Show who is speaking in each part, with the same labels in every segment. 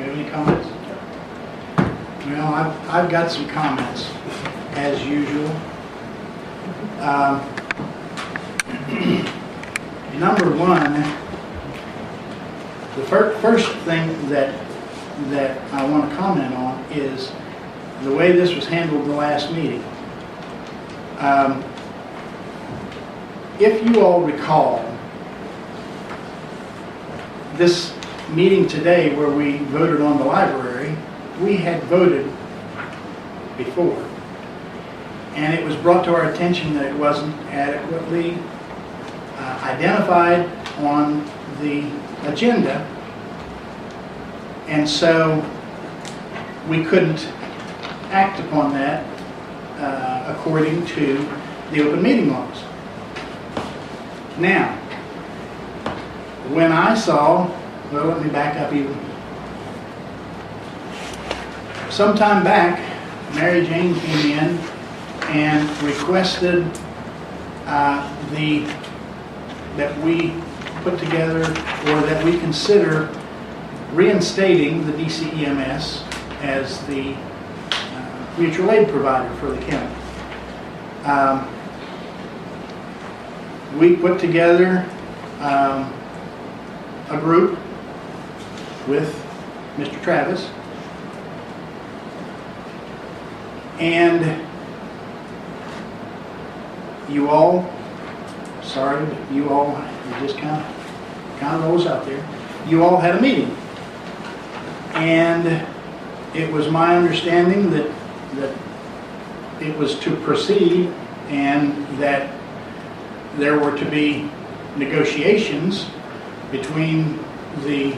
Speaker 1: you have any comments? Well, I've got some comments, as usual. Number one, the first thing that I want to comment on is the way this was handled the last meeting. If you all recall, this meeting today where we voted on the library, we had voted before. And it was brought to our attention that it wasn't adequately identified on the agenda. And so we couldn't act upon that according to the open meeting laws. Now, when I saw, well, let me back up even. Sometime back, Mary Jane came in and requested that we put together, or that we consider reinstating the DCEMS as the mutual aid provider for the county. We put together a group with Mr. Travis, and you all, sorry, but you all, it just kind of rolls out there. You all had a meeting, and it was my understanding that it was to proceed, and that there were to be negotiations between the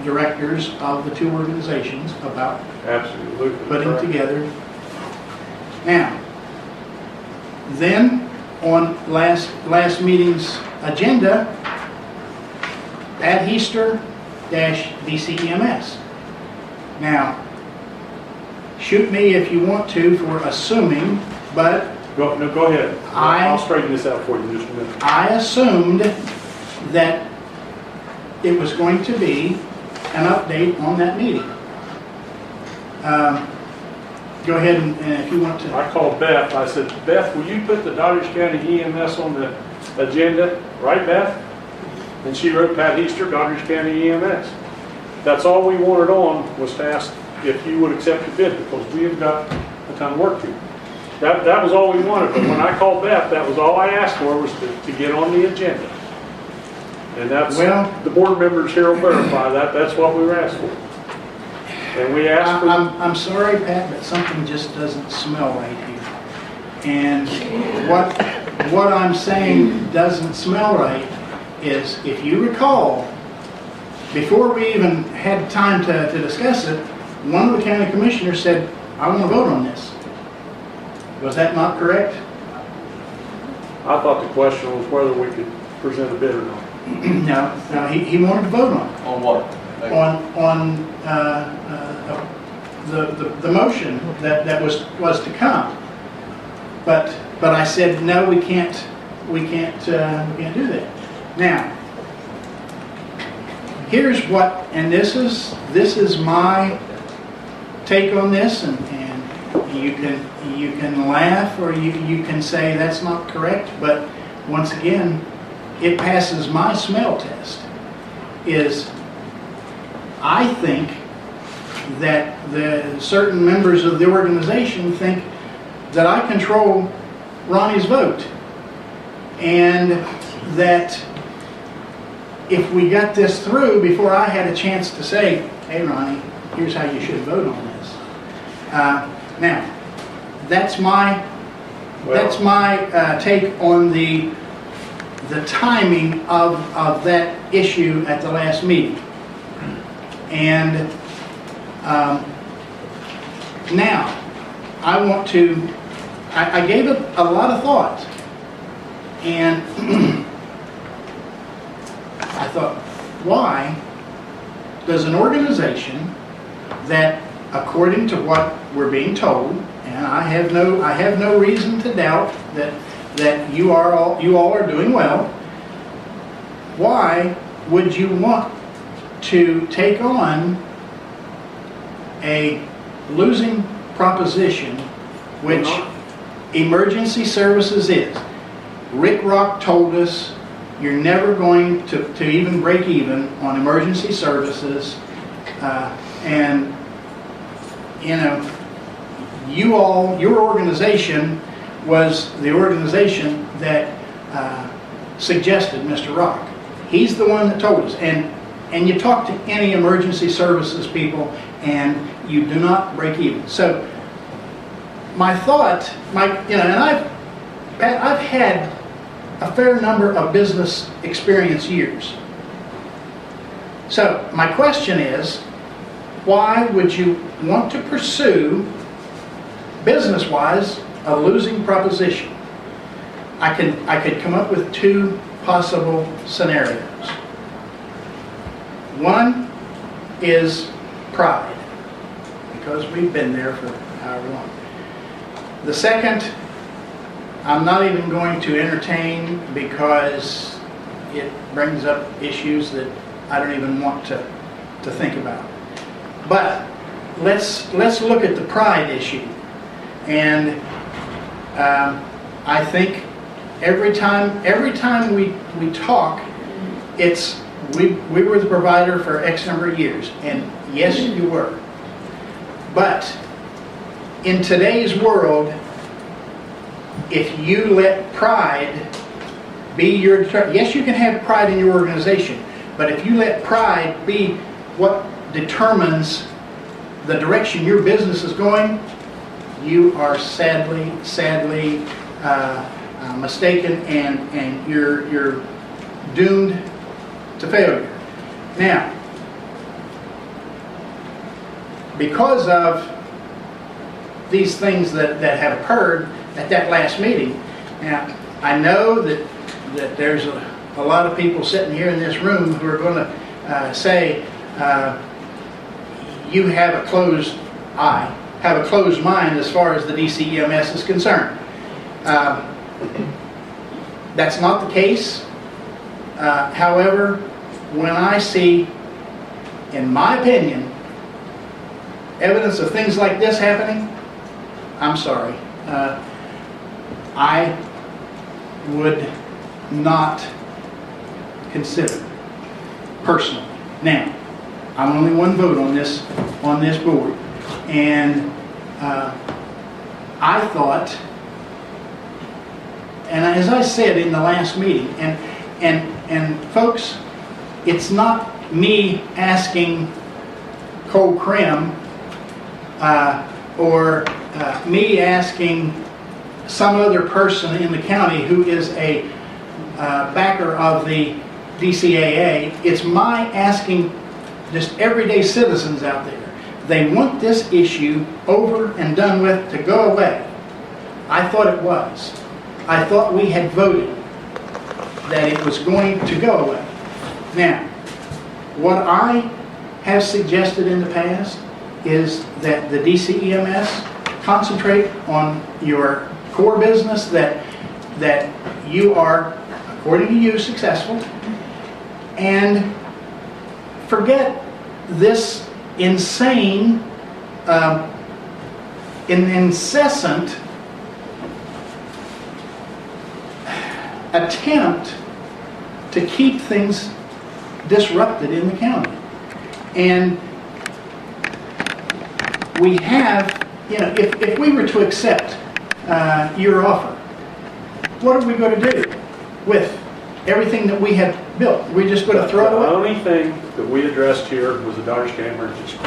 Speaker 1: directors of the two organizations about
Speaker 2: absolutely
Speaker 1: putting
Speaker 2: correct.
Speaker 1: together. Now, then on last meeting's agenda, /DCEMS. Now, shoot me if you want to for assuming, but
Speaker 2: Go ahead. I'll straighten this out for you in just a minute.
Speaker 1: I assumed that it was going to be an update on that meeting. Go ahead and if you want to.
Speaker 2: I called Beth. I said, Beth, will you put the Doddridge County EMS on the agenda? Right, Beth? And she wrote Pat Easter, Doddridge County EMS. That's all we wanted on, was to ask if you would accept the bid, because we have got a ton of work to do. That was all we wanted, but when I called Beth, that was all I asked for, was to get on the agenda. And that's,
Speaker 1: well,
Speaker 2: the board members here will verify that, that's what we were asked for. And we asked for...
Speaker 1: I'm sorry, Pat, but something just doesn't smell right here. And what I'm saying doesn't smell right is, if you recall, before we even had time to discuss it, one of the county commissioners said, I want to vote on this. Was that not correct?
Speaker 2: I thought the question was whether we could present a bid or not.
Speaker 1: No, he wanted to vote on it.
Speaker 3: On what?
Speaker 1: On the motion that was to come. But I said, no, we can't do that. Now, here's what, and this is my take on this, and you can laugh, or you can say that's not correct, but once again, it passes my smell test. Is I think that the certain members of the organization think that I control Ronnie's vote, and that if we got this through before I had a chance to say, hey Ronnie, here's how you should vote on this. Now, that's my take on the timing of that issue at the last meeting. And now, I gave it a lot of thought, and I thought, why does an organization that, according to what we're being told, and I have no reason to doubt that you all are doing well, why would you want to take on a losing proposition, which
Speaker 2: We're not.
Speaker 1: emergency services is. Rick Rock told us you're never going to even break even on emergency services. And, you know, your organization was the organization that suggested Mr. Rock. He's the one that told us. And you talk to any emergency services people and you do not break even. So my thought, and I've had a fair number of business experience years. So my question is, why would you want to pursue, business-wise, a losing proposition? I could come up with two possible scenarios. One is pride, because we've been there for however long. The second, I'm not even going to entertain because it brings up issues that I don't even want to think about. But let's look at the pride issue. And I think every time we talk, it's we were the provider for X number of years, and yes, you were. But in today's world, if you let pride be your, yes, you can have pride in your organization, but if you let pride be what determines the direction your business is going, you are sadly mistaken, and you're doomed to failure. Now, because of these things that have occurred at that last meeting, now I know that there's a lot of people sitting here in this room who are going to say you have a closed eye, have a closed mind as far as the DCEMS is concerned. That's not the case. However, when I see, in my opinion, evidence of things like this happening, I'm sorry. I would not consider personally. Now, I'm only one vote on this board, and I thought, and as I said in the last meeting, and folks, it's not me asking Cole Krim or me asking some other person in the county who is a backer of the DCAA. It's my asking just everyday citizens out there. They want this issue over and done with, to go away. I thought it was. I thought we had voted that it was going to go away. Now, what I have suggested in the past is that the DCEMS concentrate on your core business, that you are, according to you, successful, and forget this insane, incessant attempt to keep things disrupted in the county. And we have, if we were to accept your offer, what are we going to do with everything that we have built? We're just going to throw it away?
Speaker 2: The only thing that we addressed here was the Doddridge County Emergency.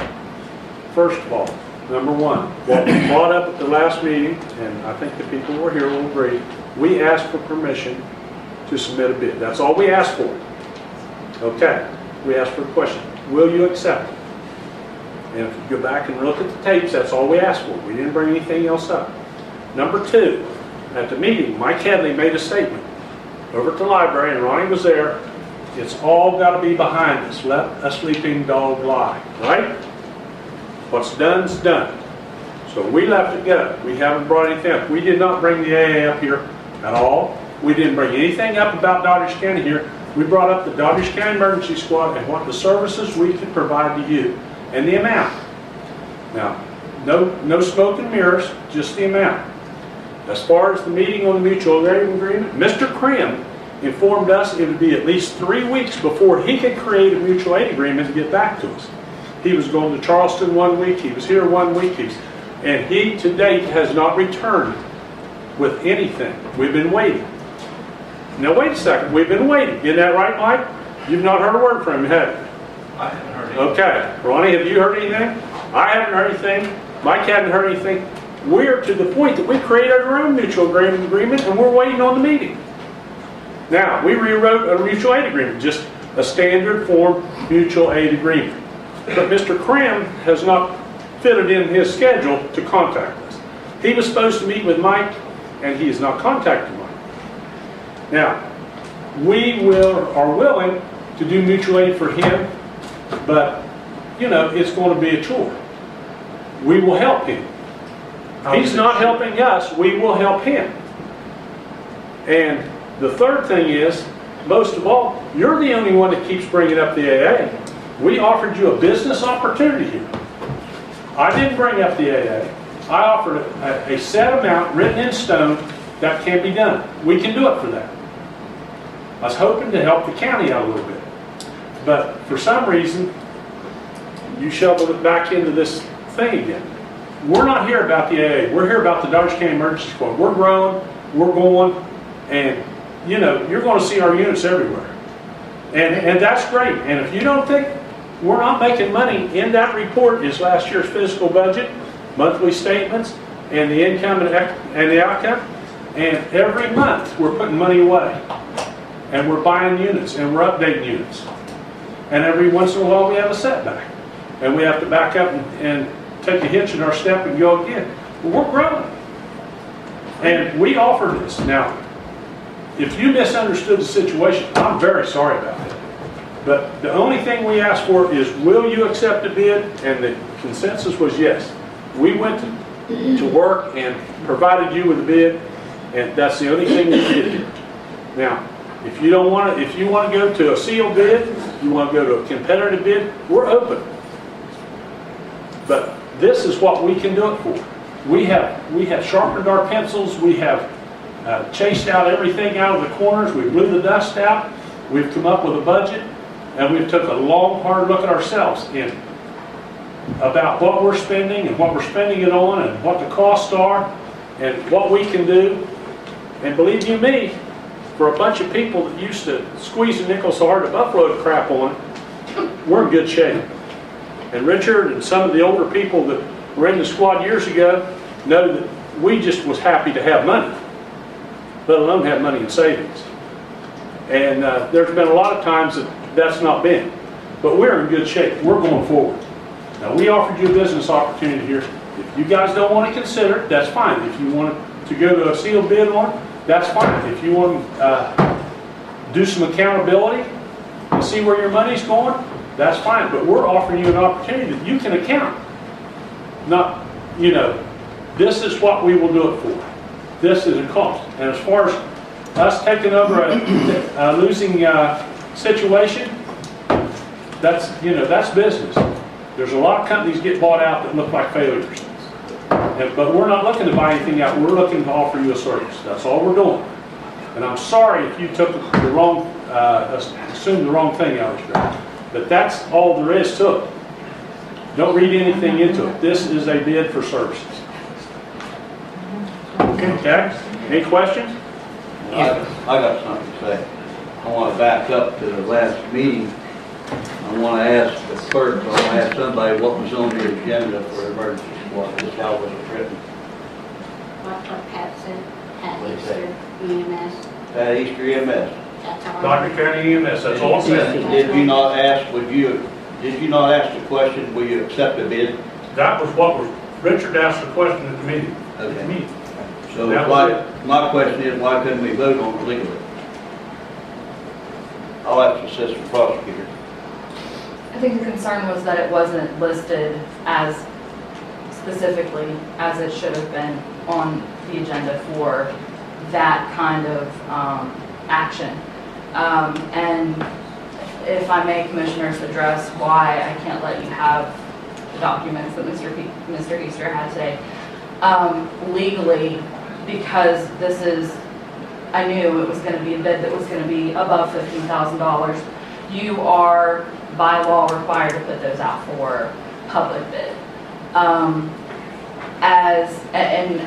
Speaker 2: First of all, number one, what we brought up at the last meeting, and I think the people who were here will agree, we asked for permission to submit a bid. That's all we asked for. Okay, we asked for a question. Will you accept it? And if you go back and look at the tapes, that's all we asked for. We didn't bring anything else up. Number two, at the meeting, Mike Hadley made a statement over at the library, and Ronnie was there. It's all got to be behind us. Let a sleeping dog lie, right? What's done's done. So we left it go. We haven't brought anything up. We did not bring the AA up here at all. We didn't bring anything up about Doddridge County here. We brought up the Doddridge County Emergency Squad and what the services we could provide to you and the amount. Now, no smoke and mirrors, just the amount. As far as the meeting on the mutual aid agreement, Mr. Krim informed us it would be at least 3 weeks before he could create a mutual aid agreement to get back to us. He was going to Charleston 1 week, he was here 1 week, and he to date has not returned with anything. We've been waiting. Now wait a second, we've been waiting. Isn't that right, Mike? You've not heard a word from him, have you?
Speaker 3: I haven't heard anything.
Speaker 2: Okay. Ronnie, have you heard anything? I haven't heard anything. Mike hadn't heard anything. We're to the point that we created our own mutual agreement and we're waiting on the meeting. Now, we rewrote a mutual aid agreement, just a standard form mutual aid agreement. But Mr. Krim has not fitted in his schedule to contact us. He was supposed to meet with Mike and he has not contacted Mike. Now, we are willing to do mutual aid for him, but, you know, it's going to be a chore. We will help him. He's not helping us, we will help him. And the third thing is, most of all, you're the only one that keeps bringing up the AA. We offered you a business opportunity here. I didn't bring up the AA. I offered a set amount written in stone that can be done. We can do it for that. I was hoping to help the county out a little bit. But for some reason, you shoveled it back into this thing again. We're not here about the AA. We're here about the Doddridge County Emergency Squad. We're growing, we're going, and you know, you're going to see our units everywhere. And that's great. And if you don't think we're not making money, in that report is last year's fiscal budget, monthly statements, and the income and the outcome. And every month we're putting money away. And we're buying units and we're updating units. And every once in a while we have a setback. And we have to back up and take a hitch in our step and go again. But we're growing. And we offer this. Now, if you misunderstood the situation, I'm very sorry about that. But the only thing we asked for is, will you accept a bid? And the consensus was yes. We went to work and provided you with a bid, and that's the only thing we did here. Now, if you don't want to, if you want to go to a sealed bid, you want to go to a competitive bid, we're open. But this is what we can do it for. We have sharpened our pencils. We have chased out everything out of the corners. We blew the dust out. We've come up with a budget, and we've took a long, hard look at ourselves in about what we're spending and what we're spending it on and what the costs are and what we can do. And believe you me, for a bunch of people that used to squeeze the nickel so hard to buffalo crap on, we're in good shape. And Richard and some of the older people that were in the squad years ago know that we just was happy to have money, let alone have money in savings. And there's been a lot of times that that's not been. But we're in good shape. We're going forward. Now, we offered you a business opportunity here. If you guys don't want to consider it, that's fine. If you want to go to a sealed bid on it, that's fine. If you want to do some accountability and see where your money's going, that's fine. But we're offering you an opportunity that you can account. Not, you know, this is what we will do it for. This is a cost. And as far as us taking over a losing situation, that's, you know, that's business. There's a lot of companies get bought out that look like failures. But we're not looking to buy anything out. We're looking to offer you a service. That's all we're doing. And I'm sorry if you took the wrong, assumed the wrong thing out of it. But that's all there is to it. Don't read anything into it. This is a bid for services. Okay? Any questions?
Speaker 3: I got something to say. I want to back up to the last meeting. I want to ask the clerk, I want to ask somebody what was on the agenda for emergency squad. This how was it written?
Speaker 4: What Pat said, Pat Easter, EMS,
Speaker 3: Pat Easter EMS.
Speaker 4: that's all.
Speaker 2: Doddridge County EMS, that's all it says.
Speaker 3: Did you not ask, did you not ask the question, will you accept a bid?
Speaker 2: That was what was, Richard asked the question at the meeting.
Speaker 3: Okay. So
Speaker 2: That was
Speaker 3: why, my question is, why couldn't we vote on it legally? I'll ask the assistant prosecutor.
Speaker 5: I think the concern was that it wasn't listed as specifically as it should have been on the agenda for that kind of action. And if I may, commissioners, address why I can't let you have the documents that Mr. Easter had today. Legally, because this is, I knew it was gonna be a bid that was gonna be above $15,000. You are by law required to put those out for public bid. And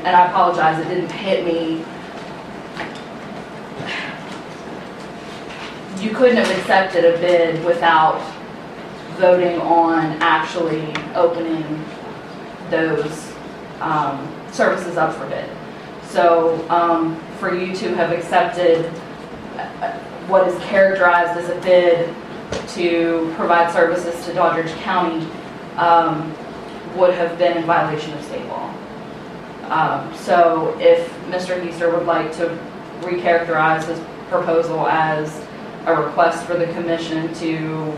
Speaker 5: I apologize, it didn't hit me. You couldn't have accepted a bid without voting on actually opening those services up for bid. So for you to have accepted what is characterized as a bid to provide services to Doddridge County would have been in violation of state law. So if Mr. Heister would like to recharacterize his proposal as a request for the commission to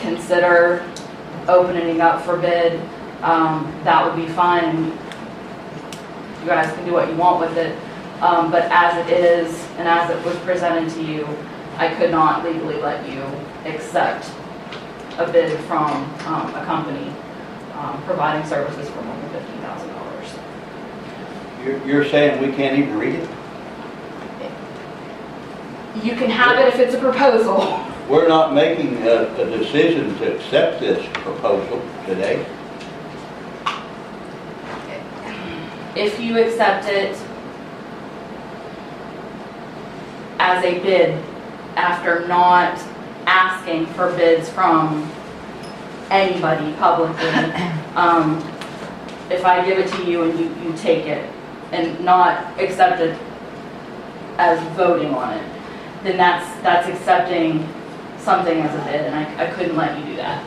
Speaker 5: consider opening up for bid, that would be fine. You guys can do what you want with it. But as it is, and as it was presented to you, I could not legally let you accept a bid from a company providing services for more than $15,000.
Speaker 3: You're saying we can't even read it?
Speaker 5: You can have it if it's a proposal.
Speaker 3: We're not making a decision to accept this proposal today.
Speaker 5: If you accept it as a bid after not asking for bids from anybody publicly, if I give it to you and you take it and not accept it as voting on it, then that's accepting something as a bid, and I couldn't let you do that.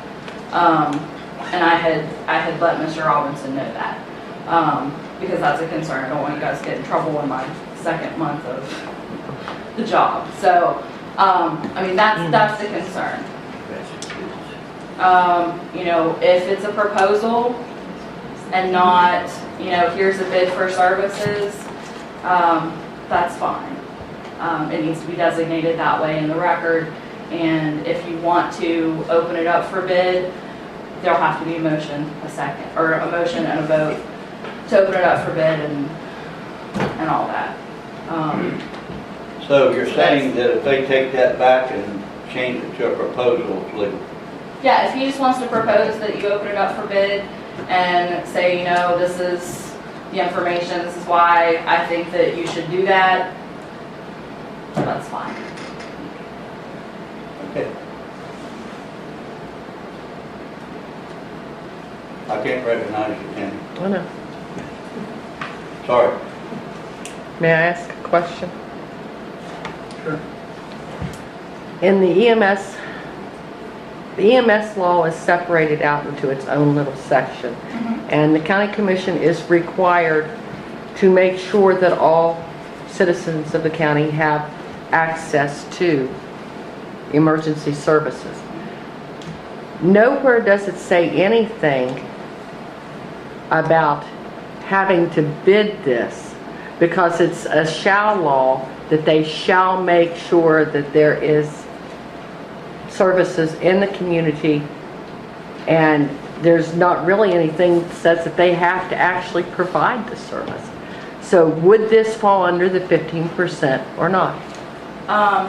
Speaker 5: And I had let Mr. Robinson know that, because that's a concern. I don't want you guys to get in trouble in my second month of the job. So, I mean, that's the concern. You know, if it's a proposal and not, you know, here's a bid for services, that's fine. It needs to be designated that way in the record. And if you want to open it up for bid, there'll have to be a motion, a motion and a vote to open it up for bid and all that.
Speaker 3: So you're saying that if they take that back and change it to a proposal, it's legal?
Speaker 5: Yeah, if he just wants to propose that you open it up for bid and say, you know, this is the information, this is why I think that you should do that, that's fine.
Speaker 3: Okay. I can't recognize you, Tammy.
Speaker 6: I know.
Speaker 3: Sorry.
Speaker 6: May I ask a question?
Speaker 1: Sure.
Speaker 6: In the EMS law is separated out into its own little section. And the county commission is required to make sure that all citizens of the county have access to emergency services. Nowhere does it say anything about having to bid this, because it's a shall law that they shall make sure that there is services in the community, and there's not really anything that says that they have to actually provide the service. So would this fall under the 15% or not?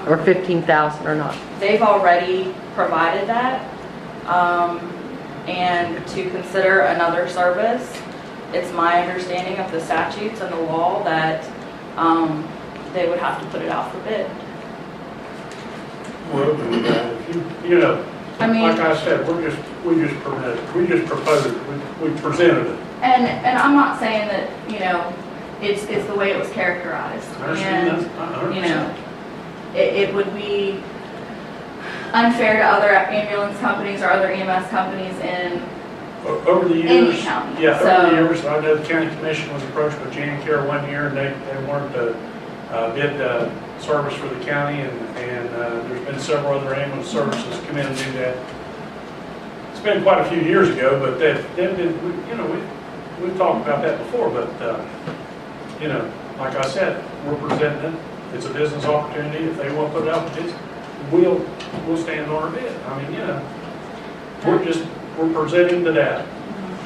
Speaker 6: Or 15,000 or not?
Speaker 5: They've already provided that. And to consider another service, it's my understanding of the statutes and the law that they would have to put it out for bid.
Speaker 2: We're open to that. If you know,
Speaker 5: I mean,
Speaker 2: like I said, we just proposed it, we presented it.
Speaker 5: and I'm not saying that, you know, it's the way it was characterized.
Speaker 2: I understand
Speaker 5: And,
Speaker 2: that. I
Speaker 5: you know,
Speaker 2: understand.
Speaker 5: it would be unfair to other ambulance companies or other EMS companies in
Speaker 2: Over the
Speaker 5: any
Speaker 2: years,
Speaker 5: county.
Speaker 2: yeah,
Speaker 5: So-
Speaker 2: over the years, I know the county commission was approached by Jan Care one year, and they wanted to bid service for the county, and there's been several other ambulance services come in and do that. It's been quite a few years ago, but they've been, you know, we've talked about that before, but, you know, like I said, we're presenting it. It's a business opportunity. If they want to put it out, we'll stand on our bid. I mean, you know, we're just we're presenting the data.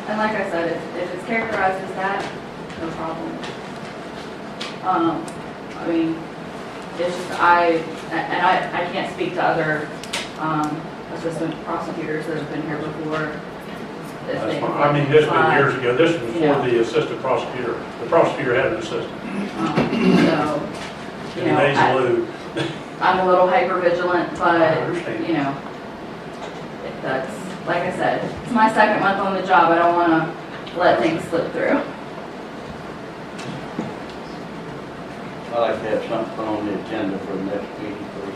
Speaker 5: And like I said, if it's characterized as that, no problem. I mean, it's just, I can't speak to other, assistant prosecutors that have been here before. If
Speaker 2: That's
Speaker 5: they
Speaker 2: fine. I mean, this was
Speaker 5: apply.
Speaker 2: years ago, this was before
Speaker 5: Yeah.
Speaker 2: the assistant prosecutor, the prosecutor had an assistant,
Speaker 5: So, you know,
Speaker 2: and Lou.
Speaker 5: I'm a little hyper vigilant,
Speaker 2: I
Speaker 5: but,
Speaker 2: understand.
Speaker 5: you know, that's, like I said, it's my second month on the job, I don't wanna let things slip through.
Speaker 3: I'd like to have something put on the agenda for the next meeting, please.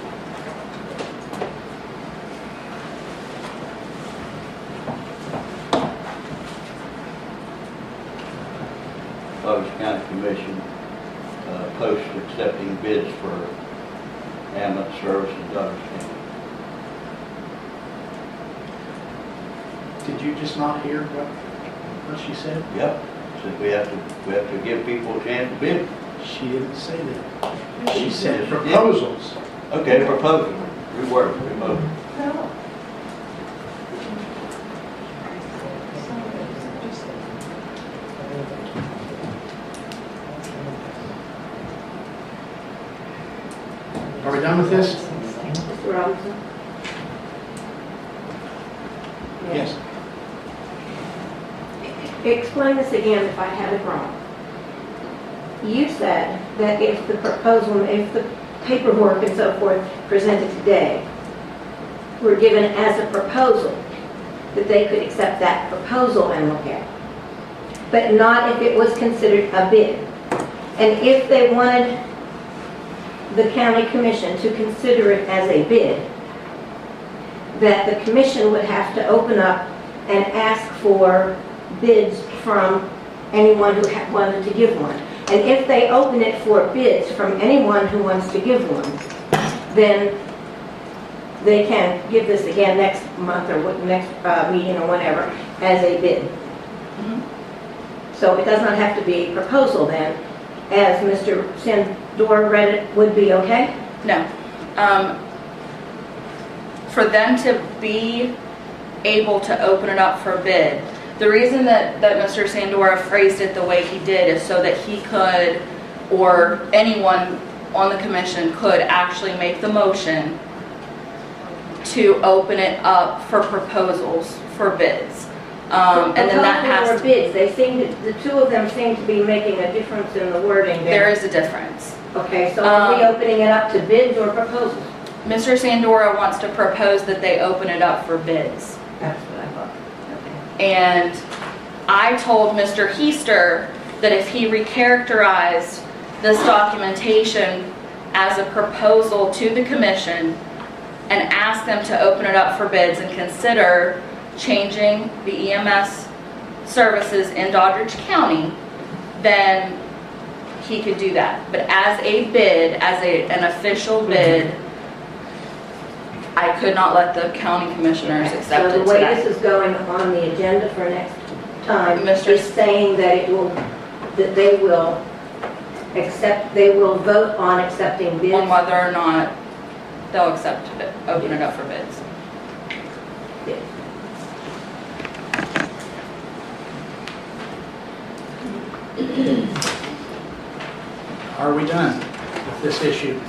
Speaker 3: Doddridge County Commission post accepting bids for ambulance service in Doddridge County.
Speaker 1: Did you just not hear what she said?
Speaker 3: Yep, said we have to give people a chance to bid.
Speaker 1: She didn't say that. She
Speaker 3: Yes,
Speaker 1: said
Speaker 3: she did.
Speaker 1: proposals.
Speaker 3: Okay, proposal, reword, proposal.
Speaker 1: Are we done with this?
Speaker 4: Mr. Robinson?
Speaker 1: Yes.
Speaker 4: Explain this again if I have it wrong. You said that if the proposal, if the paperwork and so forth presented today were given as a proposal, that they could accept that proposal and look at it, but not if it was considered a bid. And if they wanted the county commission to consider it as a bid, that the commission would have to open up and ask for bids from anyone who wanted to give one. And if they open it for bids from anyone who wants to give one, then they can give this again next month or next meeting or whatever as a bid. So it does not have to be a proposal then, as Mr. Sandora read it, would be okay?
Speaker 5: No. For them to be able to open it up for bid, the reason that Mr. Sandora phrased it the way he did is so that he could, or anyone on the commission could actually make the motion to open it up for proposals for bids. And then that has
Speaker 4: Proposals
Speaker 5: to,
Speaker 4: or bids, they seem to, the two of them seem to be making a difference in the wording
Speaker 5: there
Speaker 4: there.
Speaker 5: is a difference.
Speaker 4: Okay, so are we opening it up to bids or proposals?
Speaker 5: Mr. Sandora wants to propose that they open it up for bids.
Speaker 4: That's what I thought. Okay.
Speaker 5: And I told Mr. Heister that if he recharacterized this documentation as a proposal to the commission and asked them to open it up for bids and consider changing the EMS services in Doddridge County, then he could do that. But as a bid, as an official bid, I could not let the county commissioners accept it
Speaker 4: So the way
Speaker 5: today.
Speaker 4: this is going on the agenda for next time
Speaker 5: Mr.
Speaker 4: is saying that it will, that they will accept, they will vote on accepting bids.
Speaker 5: On whether or not they'll accept it, open it up for bids.
Speaker 1: Are we done with this issue?